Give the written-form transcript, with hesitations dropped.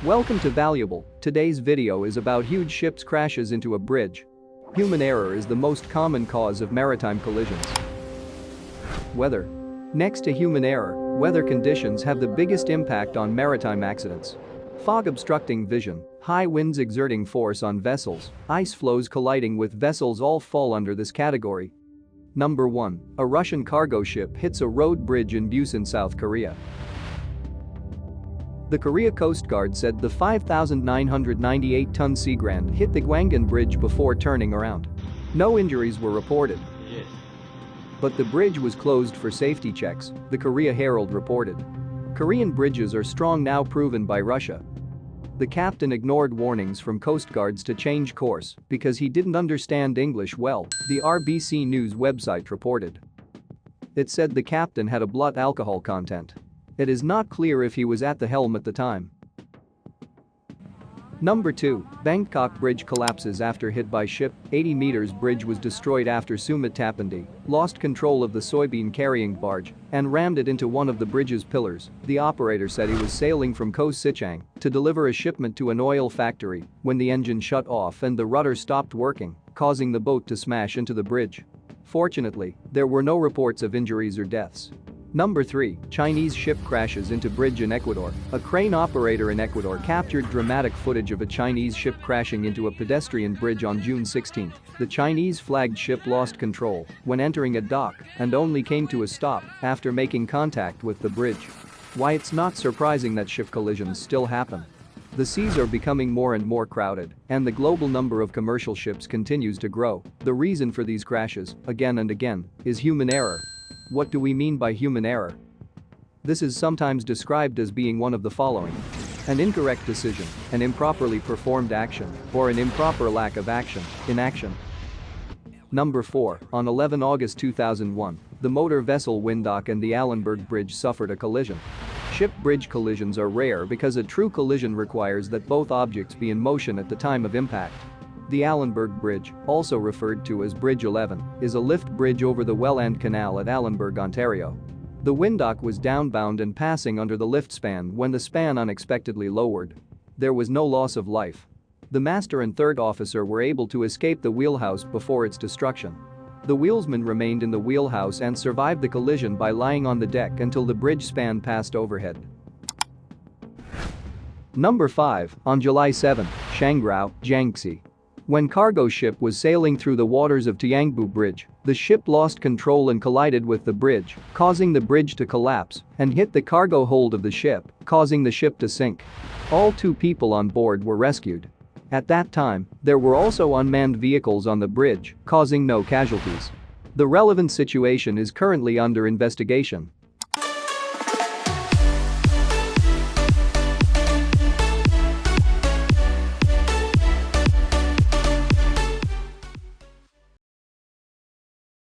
Welcome to Valuable. Today's video is about huge ships crashes into a bridge. Human error is the most common cause of maritime collisions. Weather. Next to human error, weather conditions have the biggest impact on maritime accidents. Fog obstructing vision, high winds exerting force on vessels, ice floes colliding with vessels all fall under this category. Number 1. A Russian cargo ship hits a road bridge in Busan, South Korea. The Korea Coast Guard said the 5,998-ton Sea Grand hit the Gwangan Bridge before turning around. No injuries were reported. But the bridge was closed for safety checks, the Korea Herald reported. Korean bridges are strong now proven by Russia. The captain ignored warnings from Coast Guards to change course because he didn't understand English well, the RBC News website reported. It said the captain had a blood alcohol content. It is not clear if he was at the helm at the time. Number 2. Bangkok bridge collapses after hit by ship. 80 meters bridge was destroyed after Sumit Tapandi lost control of the soybean carrying barge and rammed it into one of the bridge's pillars. The operator said he was sailing from Koh Sichang to deliver a shipment to an oil factory when the engine shut off and the rudder stopped working, causing the boat to smash into the bridge. Fortunately, there were no reports of injuries or deaths. Number 3. Chinese ship crashes into bridge in Ecuador. A crane operator in Ecuador captured dramatic footage of a Chinese ship crashing into a pedestrian bridge on June 16. The Chinese-flagged ship lost control when entering a dock and only came to a stop after making contact with the bridge. Why it's not surprising that ship collisions still happen. The seas are becoming more and more crowded, and the global number of commercial ships continues to grow. The reason for these crashes, again and again, is human error. What do we mean by human error? This is sometimes described as being one of the following: an incorrect decision, an improperly performed action, or an improper lack of action, inaction. Number 4. On 11 August 2001, the motor vessel Windhoek and the Allenberg Bridge suffered a collision. Ship-bridge collisions are rare because a true collision requires that both objects be in motion at the time of impact. The Allenberg Bridge, also referred to as Bridge 11, is a lift bridge over the Welland Canal at Allenberg, Ontario. The Windhoek was downbound and passing under the lift span when the span unexpectedly lowered. There was no loss of life. The master and third officer were able to escape the wheelhouse before its destruction. The wheelsman remained in the wheelhouse and survived the collision by lying on the deck until the bridge span passed overhead. Number 5. On July 7, Shangrao, Jiangxi. When cargo ship was sailing through the waters of Tiangbu Bridge, the ship lost control and collided with the bridge, causing the bridge to collapse and hit the cargo hold of the ship, causing the ship to sink. All 2 people on board were rescued. At that time, there were also unmanned vehicles on the bridge, causing no casualties. The relevant situation is currently under investigation.